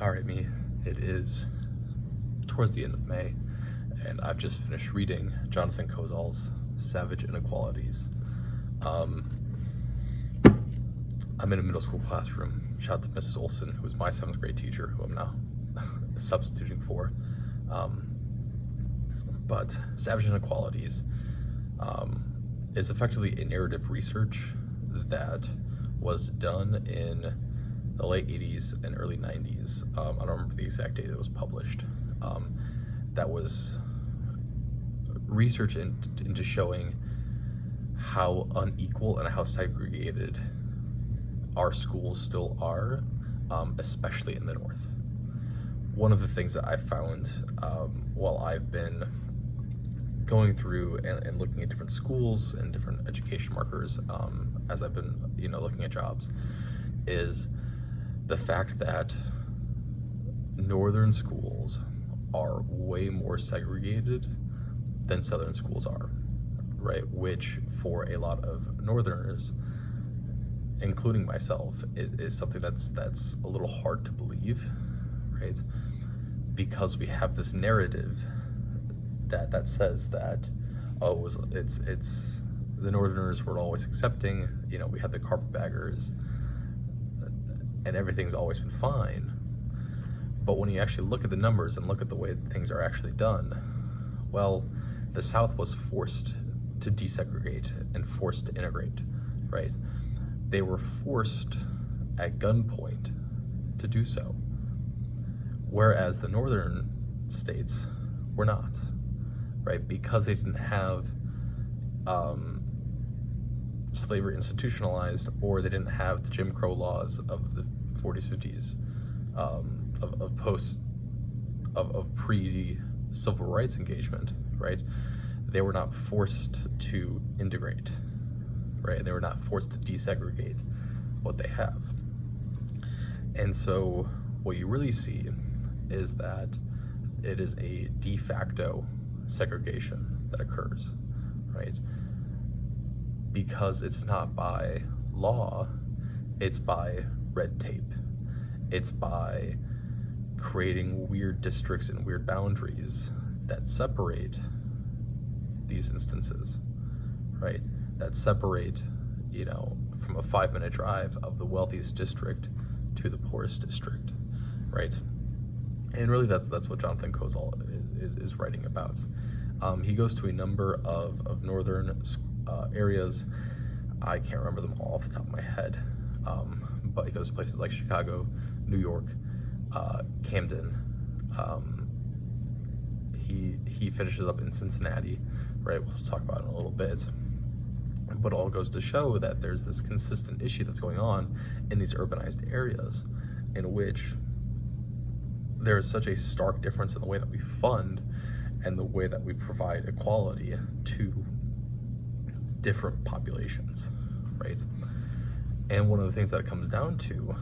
All right, it is towards the end of May, and I've just finished reading Jonathan Kozol's Savage Inequalities. I'm in a middle school classroom. Shout out to Mrs. Olson, who was my 7th grade teacher, who I'm now substituting for. But Savage Inequalities is effectively a narrative research that was done in the late 80s and early 90s. I don't remember the exact date it was published. That was research into showing how unequal and how segregated our schools still are, especially in the North. One of the things that I found while I've been going through and looking at different schools and different education markers as I've been looking at jobs is the fact that northern schools are way more segregated than southern schools are, right? Which for a lot of northerners, including myself, it is something that's a little hard to believe, right? Because we have this narrative that says that it's the northerners were always accepting, we had the carpetbaggers and everything's always been fine. But when you actually look at the numbers and look at the way things are actually done, well, the South was forced to desegregate and forced to integrate, right? They were forced at gunpoint to do so, whereas the northern states were not, right? Because they didn't have slavery institutionalized, or they didn't have the Jim Crow laws of the 40s, 50s, of pre-civil rights engagement, right? They were not forced to integrate, right? They were not forced to desegregate what they have. And so what you really see is that it is a de facto segregation that occurs, right? Because it's not by law, it's by red tape. It's by creating weird districts and weird boundaries that separate these instances, right? That separate, from a 5-minute drive of the wealthiest district to the poorest district, right? And really that's what Jonathan Kozol is writing about. He goes to a number of northern areas. I can't remember them all off the top of my head, but he goes to places like Chicago, New York, Camden. He finishes up in Cincinnati, right? We'll talk about it in a little bit. But it all goes to show that there's this consistent issue that's going on in these urbanized areas, in which there is such a stark difference in the way that we fund and the way that we provide equality to different populations, right? And one of the things that it comes down to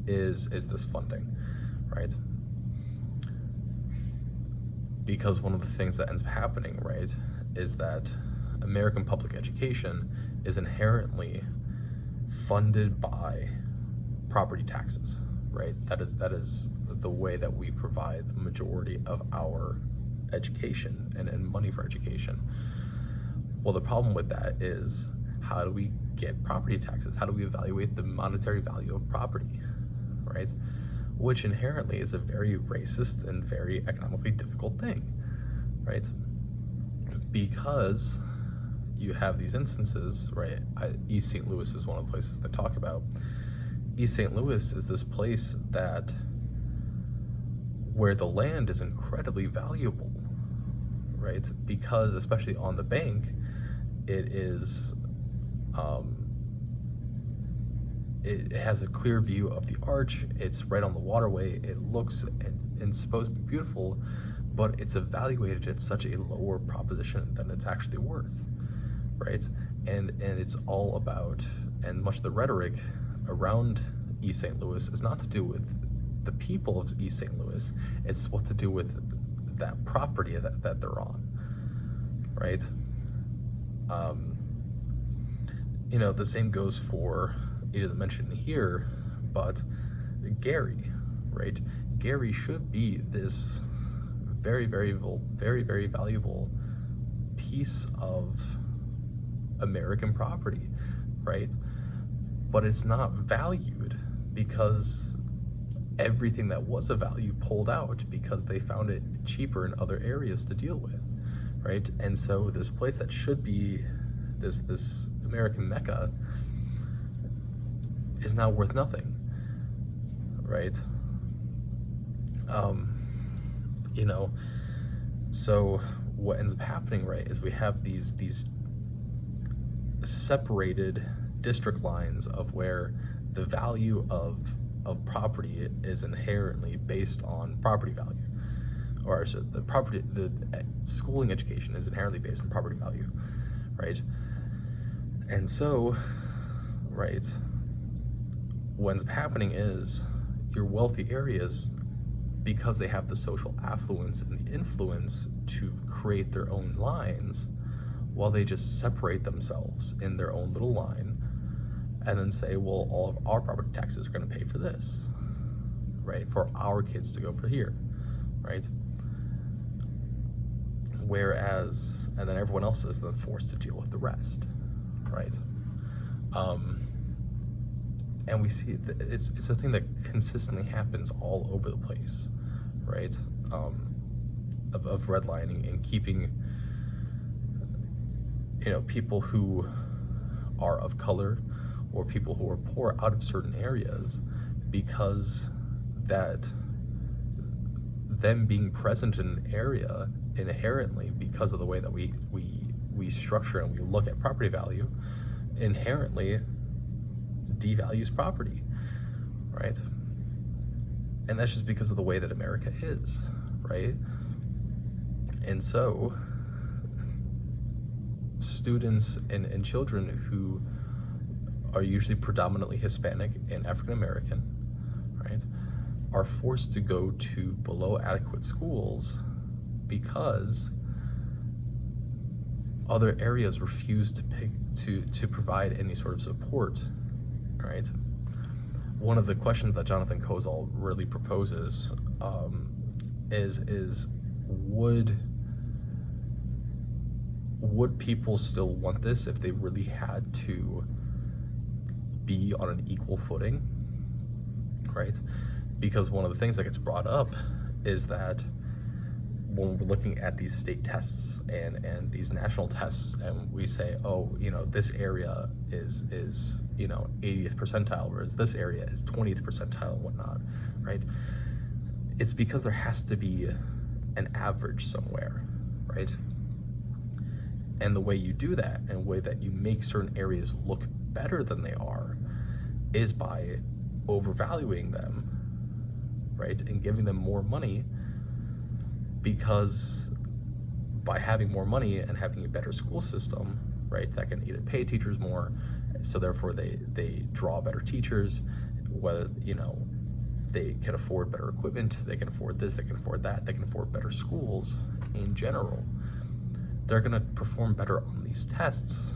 is this funding, right? Because one of the things that ends up happening, right, is that American public education is inherently funded by property taxes, right? That is the way that we provide the majority of our education and money for education. Well, the problem with that is, how do we get property taxes? How do we evaluate the monetary value of property, right? Which inherently is a very racist and very economically difficult thing, right? Because you have these instances, right? East St. Louis is one of the places they talk about. East St. Louis is this place where the land is incredibly valuable, right? Because especially on the bank, it is, it has a clear view of the arch. It's right on the waterway. It looks and supposed to be beautiful, but it's evaluated at such a lower proposition than it's actually worth, right? And it's all about, and much of the rhetoric around East St. Louis is not to do with the people of East St. Louis. It's what to do with that property that they're on, right? The same goes for, it isn't mentioned here, but Gary, right? Gary should be this very, very valuable piece of American property, right? But it's not valued because everything that was of value pulled out because they found it cheaper in other areas to deal with, right? And so this place that should be this American Mecca is now worth nothing, right? You know, so what ends up happening, right, is we have these separated district lines of where the value of property is inherently based on property value, or so the schooling education is inherently based on property value, right? And so, right, what ends up happening is your wealthy areas, because they have the social affluence and the influence to create their own lines, while they just separate themselves in their own little line and then say, well, all of our property taxes are going to pay for this, right? For our kids to go for here, right? Whereas, and then everyone else is then forced to deal with the rest, right? And we see that it's a thing that consistently happens all over the place, right? Of redlining and keeping, you know, people who are of color or people who are poor out of certain areas, because that them being present in an area inherently, because of the way that we structure and we look at property value, inherently devalues property, right? And that's just because of the way that America is, right? And so students and children who are usually predominantly Hispanic and African American, right, are forced to go to below adequate schools because other areas refuse to provide any sort of support, right? One of the questions that Jonathan Kozol really proposes is would people still want this if they really had to be on an equal footing, right? Because one of the things that gets brought up is that when we're looking at these state tests and these national tests, and we say, oh, you know, this area is you know, 80th percentile, whereas this area is 20th percentile and whatnot, right? It's because there has to be an average somewhere, right? And the way you do that, and the way that you make certain areas look better than they are, is by overvaluing them, right? And giving them more money, because by having more money and having a better school system, right, that can either pay teachers more, so therefore they draw better teachers, whether, you know, they can afford better equipment, they can afford this, they can afford that, they can afford better schools in general, they're gonna perform better on these tests,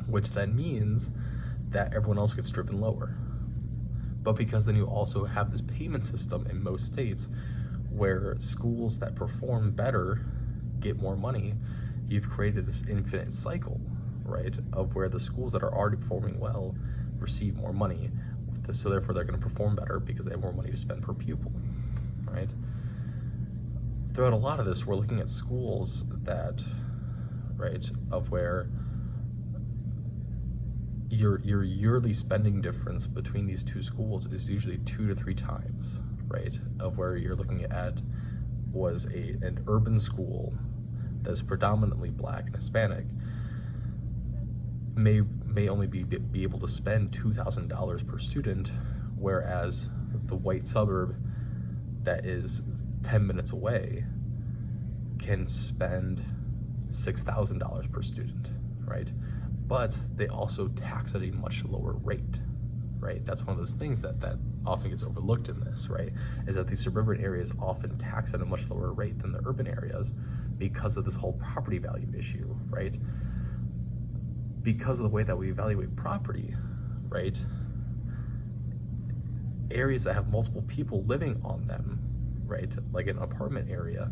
which then means that everyone else gets driven lower. But because then you also have this payment system in most states where schools that perform better get more money, you've created this infinite cycle, right, of where the schools that are already performing well receive more money, so therefore they're going to perform better because they have more money to spend per pupil, right? Throughout a lot of this, we're looking at schools that, right, of where your yearly spending difference between these two schools is usually 2 to 3 times, right? Of where you're looking at was an urban school that's predominantly Black and Hispanic may only be able to spend $2,000 per student, whereas the white suburb that is 10 minutes away can spend $6,000 per student, right? But they also tax at a much lower rate, right? That's one of those things that often gets overlooked in this, right? Is that these suburban areas often tax at a much lower rate than the urban areas because of this whole property value issue, right? Because of the way that we evaluate property, right? areas that have multiple people living on them, right, like an apartment area,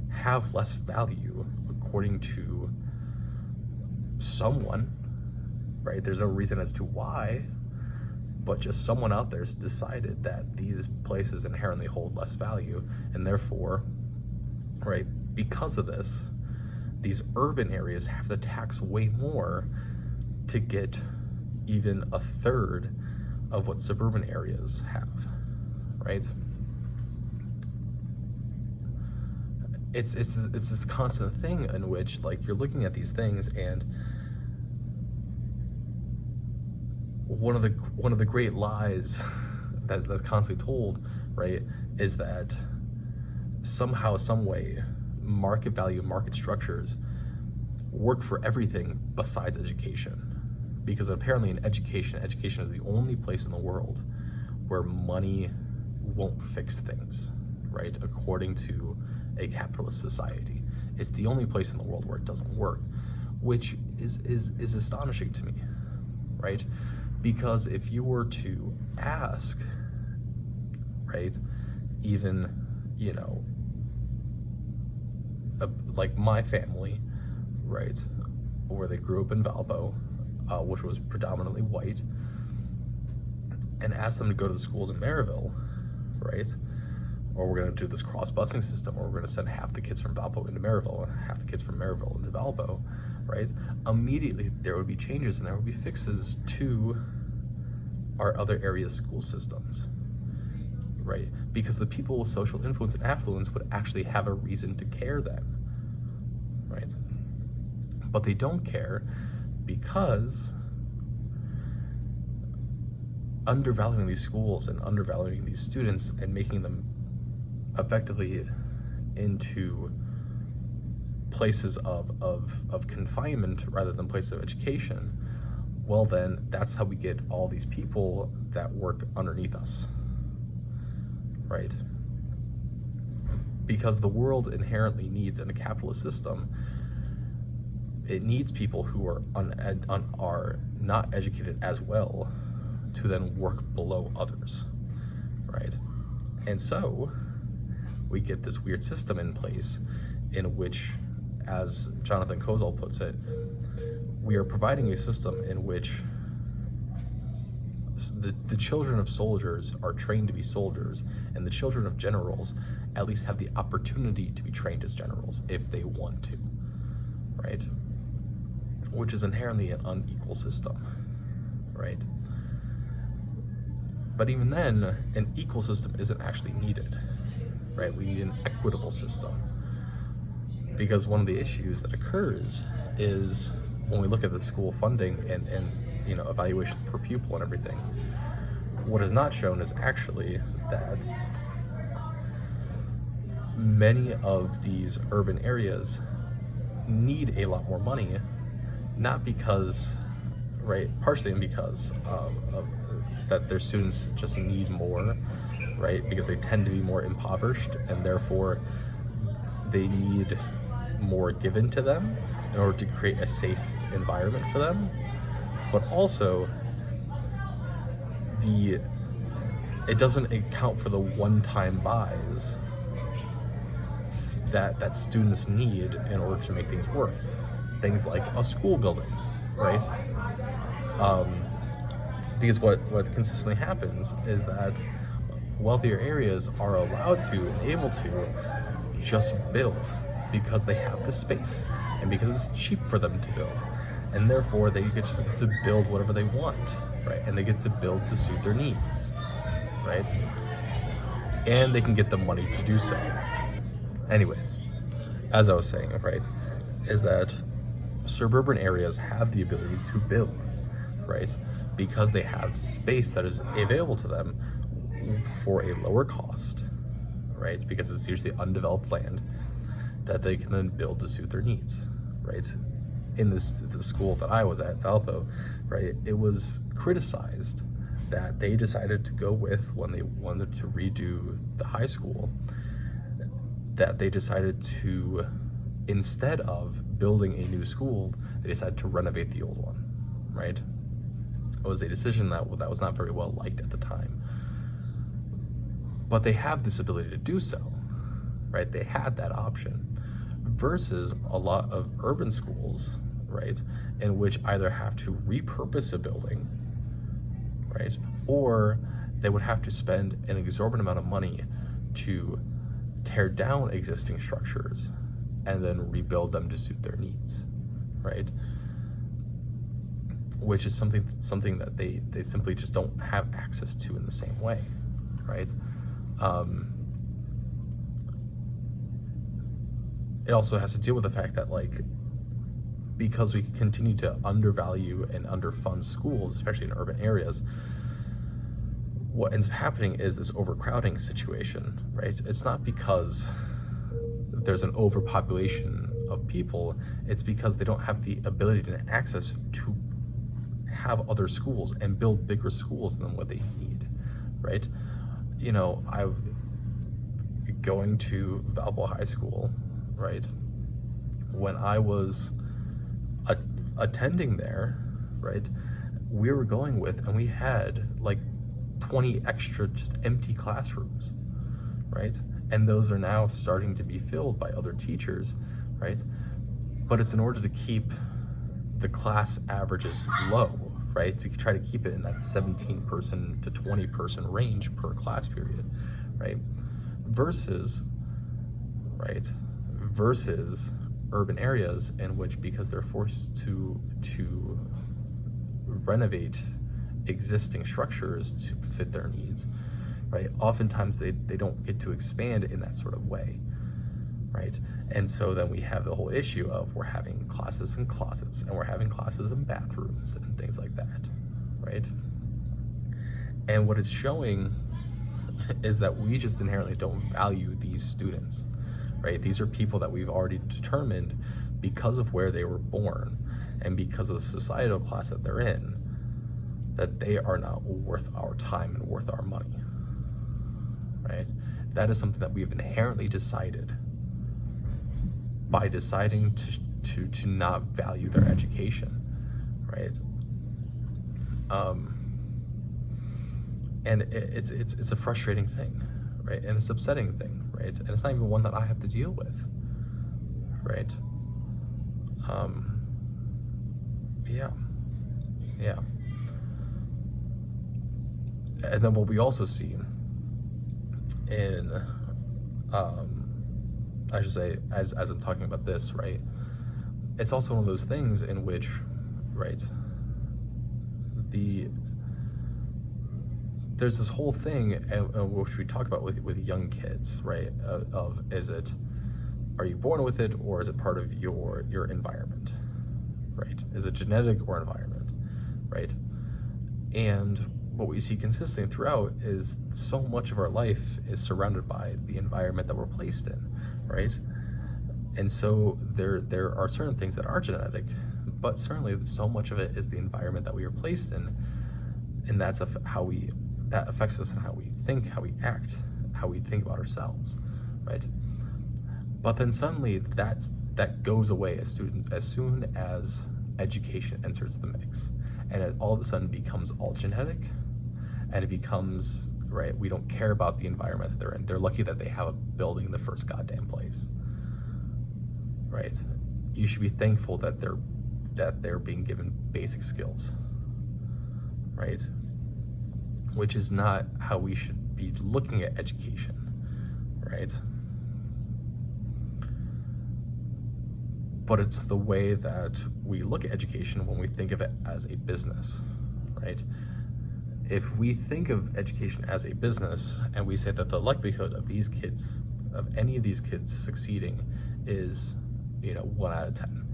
have less value according to someone, right? There's no reason as to why, but just someone out there's decided that these places inherently hold less value, and therefore, right, because of this, these urban areas have to tax way more to get even a third of what suburban areas have, right? It's this constant thing in which, like, you're looking at these things, and one of the great lies that's constantly told, right, is that somehow, some way, market value, market structures work for everything besides education. Because apparently in education is the only place in the world where money won't fix things, right? According to a capitalist society. It's the only place in the world where it doesn't work, which is astonishing to me, right? Because if you were to ask, right, even, you know, like my family, right, where they grew up in Valpo, which was predominantly white, and ask them to go to the schools in Maryville, right? Or we're going to do this cross-busing system, or we're going to send half the kids from Valpo into Maryville and half the kids from Maryville into Valpo, right? Immediately there would be changes and there would be fixes to our other areas' school systems, right? Because the people with social influence and affluence would actually have a reason to care then, right? But they don't care because undervaluing these schools and undervaluing these students and making them effectively into places of confinement rather than places of education, well then that's how we get all these people that work underneath us, right? Because the world inherently needs, in a capitalist system, it needs people who are are not educated as well to then work below others, right? And so we get this weird system in place in which, as Jonathan Kozol puts it, we are providing a system in which the children of soldiers are trained to be soldiers, and the children of generals at least have the opportunity to be trained as generals if they want to, right? Which is inherently an unequal system, right? But even then, an equal system isn't actually needed, right? We need an equitable system. Because one of the issues that occurs is when we look at the school funding and you know, evaluation per pupil and everything, what is not shown is actually that many of these urban areas need a lot more money, not because, right, partially because that their students just need more, right, because they tend to be more impoverished and therefore they need more given to them in order to create a safe environment for them, but also it doesn't account for the one-time buys that students need in order to make things work. Things like a school building, right? Because what consistently happens is that wealthier areas are allowed to and able to just build because they have the space and because it's cheap for them to build, and therefore they get to build whatever they want, right? And they get to build to suit their needs, right? And they can get the money to do so. Anyways, as I was saying, right, is that suburban areas have the ability to build, right? Because they have space that is available to them for a lower cost, right? Because it's usually undeveloped land that they can then build to suit their needs, right? In the school that I was at, Valpo, right, it was criticized that they decided to go with, when they wanted to redo the high school, that they decided to, instead of building a new school, they decided to renovate the old one, right? It was a decision that was not very well liked at the time, but they have this ability to do so, right? They had that option versus a lot of urban schools, right, in which either have to repurpose a building, right, or they would have to spend an exorbitant amount of money to tear down existing structures and then rebuild them to suit their needs, right? Which is something that they simply just don't have access to in the same way, right? It also has to deal with the fact that, like, because we continue to undervalue and underfund schools, especially in urban areas, what ends up happening is this overcrowding situation, right? It's not because there's an overpopulation of people, it's because they don't have the ability and access to have other schools and build bigger schools than what they need, right? You know, I've going to Valpo High School, right? When I was attending there, right, we were going with, and we had like 20 extra just empty classrooms, right? And those are now starting to be filled by other teachers, right? But it's in order to keep the class averages low, right? To try to keep it in that 17-person to 20-person range per class period, right? Versus urban areas in which, because they're forced to renovate existing structures to fit their needs, right? Oftentimes they don't get to expand in that sort of way, right? And so then we have the whole issue of we're having classes in closets and we're having classes in bathrooms and things like that, right? And what it's showing is that we just inherently don't value these students, right? These are people that we've already determined, because of where they were born and because of the societal class that they're in, that they are not worth our time and worth our money, right? That is something that we've inherently decided by deciding to not value their education, right? And it's a frustrating thing, right? And it's an upsetting thing, right? And it's not even one that I have to deal with, right? Yeah. And then what we also see in, I should say, as I'm talking about this, right, it's also one of those things in which, right, there's this whole thing which we talk about with young kids, right, are you born with it, or is it part of your environment, right? Is it genetic or environment, right? And what we see consistently throughout is so much of our life is surrounded by the environment that we're placed in, right? And so there are certain things that are genetic, but certainly so much of it is the environment that we are placed in, and that affects us in how we think, how we act, how we think about ourselves, right? But then suddenly that goes away as soon as education enters the mix, and it all of a sudden becomes all genetic, and it becomes, right, we don't care about the environment that they're in. They're lucky that they have a building in the first goddamn place, right? You should be thankful that they're being given basic skills, right? Which is not how we should be looking at education, right? But it's the way that we look at education when we think of it as a business, right? If we think of education as a business and we say that the likelihood of these kids, of any of these kids succeeding is, 1 out of 10.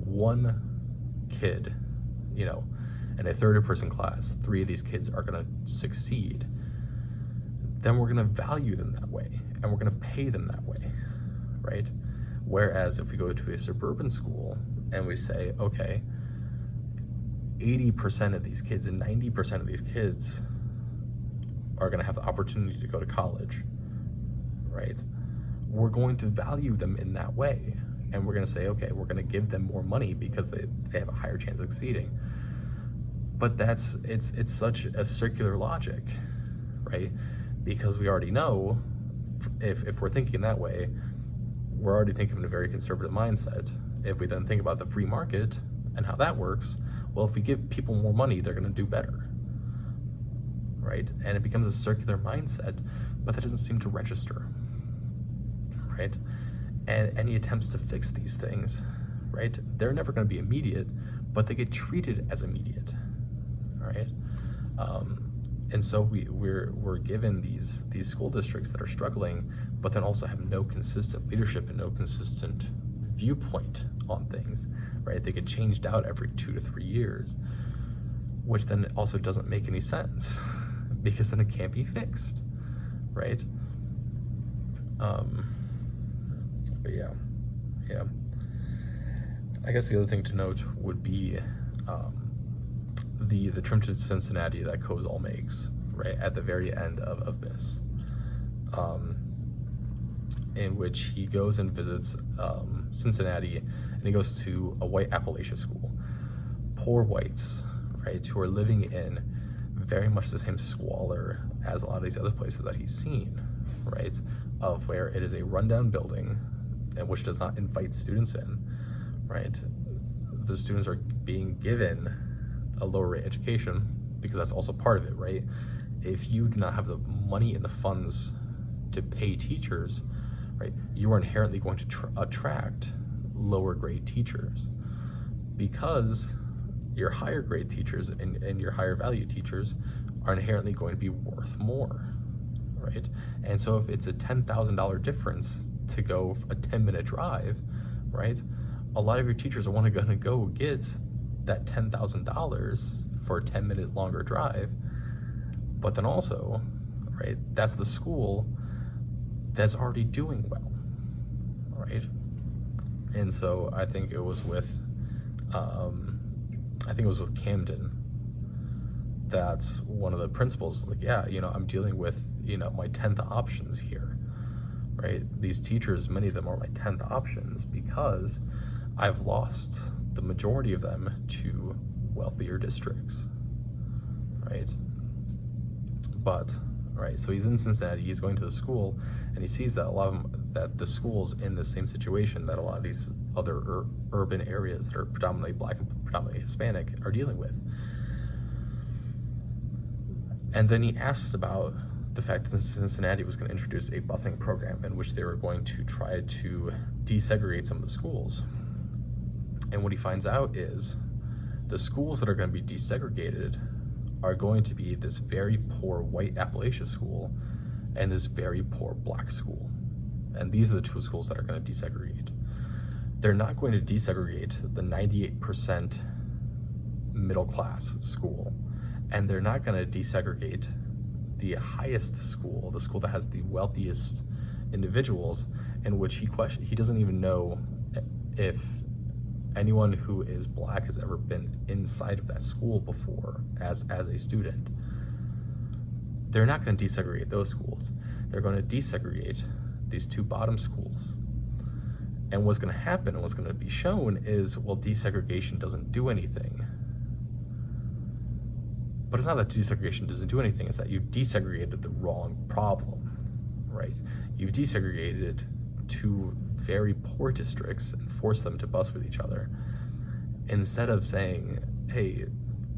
One kid, in a 30-person class, 3 of these kids are gonna succeed, then we're gonna value them that way and we're gonna pay them that way, right? Whereas if we go to a suburban school and we say, okay, 80% of these kids and 90% of these kids are going to have the opportunity to go to college, right? We're going to value them in that way. And we're going to say, okay, we're going to give them more money because they have a higher chance of succeeding. But it's such a circular logic, right? because we already know, if we're thinking that way, we're already thinking in a very conservative mindset. If we then think about the free market and how that works, well, if we give people more money, they're going to do better, right? And it becomes a circular mindset, but that doesn't seem to register, right? And any attempts to fix these things, right, they're never going to be immediate, but they get treated as immediate, right? And so we're given these school districts that are struggling, but then also have no consistent leadership and no consistent viewpoint on things, right? They get changed out every 2 to 3 years, which then also doesn't make any sense because then it can't be fixed, right? But yeah. I guess the other thing to note would be the trip to Cincinnati that Kozol makes, right, at the very end of this, in which he goes and visits Cincinnati, and he goes to a white Appalachia school. Poor whites, right, who are living in very much the same squalor as a lot of these other places that he's seen, right, of where it is a rundown building, and which does not invite students in, right? The students are being given a lower rate education because that's also part of it, right? If you do not have the money and the funds to pay teachers, right, you are inherently going to attract lower grade teachers, because your higher grade teachers and your higher value teachers are inherently going to be worth more, right? And so if it's a $10,000 difference to go a 10-minute drive, right, a lot of your teachers are going to go get that $10,000 for a 10-minute longer drive, but then also, right, that's the school that's already doing well, right? And so I think it was with Camden that one of the principals was like, yeah, I'm dealing with, my 10th options here, right? These teachers, many of them are my 10th options because I've lost the majority of them to wealthier districts, right? But, right, so he's in Cincinnati, he's going to the school, and he sees that a lot of them, that the school's in the same situation that a lot of these other urban areas that are predominantly Black and predominantly Hispanic are dealing with. And then he asks about the fact that Cincinnati was going to introduce a busing program in which they were going to try to desegregate some of the schools. And what he finds out is the schools that are going to be desegregated are going to be this very poor white Appalachia school and this very poor Black school. And these are the two schools that are going to desegregate. They're not going to desegregate the 98% middle class school, and they're not going to desegregate the highest school, the school that has the wealthiest individuals, in which he doesn't even know if anyone who is Black has ever been inside of that school before as a student. They're not going to desegregate those schools. They're going to desegregate these two bottom schools. And what's going to happen and what's going to be shown is, well, desegregation doesn't do anything. But it's not that desegregation doesn't do anything, it's that you desegregated the wrong problem, right? You've desegregated two very poor districts and forced them to bus with each other, instead of saying, hey,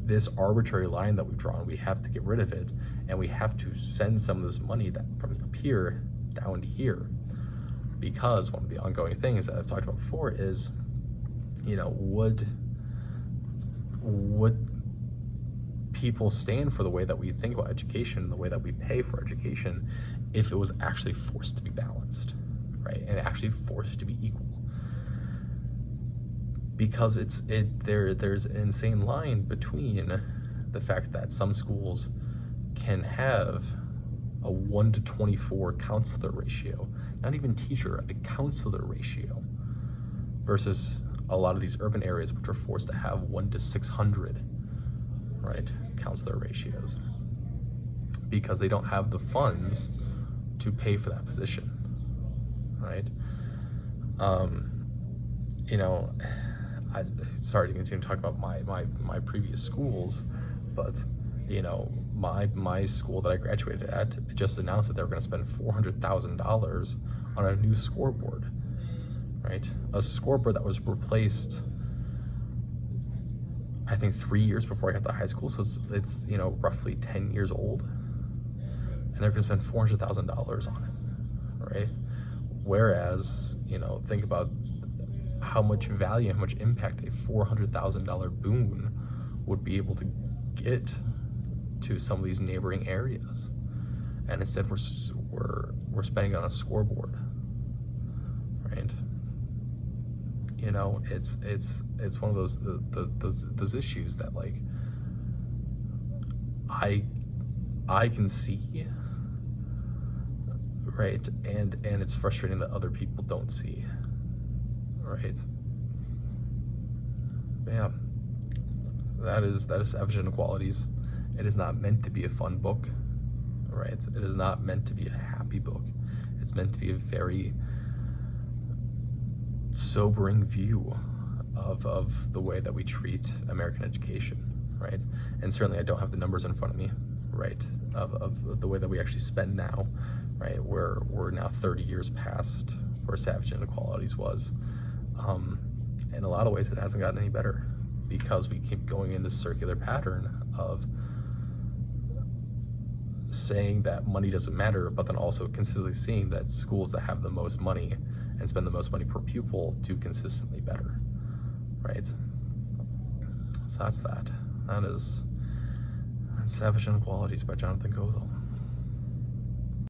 this arbitrary line that we've drawn, we have to get rid of it, and we have to send some of this money that from up here down to here. Because one of the ongoing things that I've talked about before is, would people stand for the way that we think about education, the way that we pay for education, if it was actually forced to be balanced, right? And actually forced to be equal? Because there's an insane line between the fact that some schools can have a 1 to 24 counselor ratio, not even teacher, a counselor ratio, versus a lot of these urban areas which are forced to have 1 to 600, right, counselor ratios, because they don't have the funds to pay for that position, right? Sorry to continue to talk about my previous schools, but my school that I graduated at just announced that they were going to spend $400,000 on a new scoreboard, right? A scoreboard that was replaced, I think, 3 years before I got to high school, so it's you know, roughly 10 years old, and they're going to spend $400,000 on it, right? Whereas, you know, think about how much value, how much impact a $400,000 boon would be able to get to some of these neighboring areas, and instead we're spending on a scoreboard, right? You know, it's one of those issues that, like, I can see, right, and it's frustrating that other people don't see, right? But yeah, that is Savage Inequalities. It is not meant to be a fun book, right? It is not meant to be a happy book. It's meant to be a very sobering view of the way that we treat American education, right? And certainly I don't have the numbers in front of me, right, of the way that we actually spend now, right? We're now 30 years past where Savage Inequalities was. In a lot of ways, it hasn't gotten any better because we keep going in this circular pattern of saying that money doesn't matter, but then also consistently seeing that schools that have the most money and spend the most money per pupil do consistently better, right? So that's Savage Inequalities by Jonathan Kozol.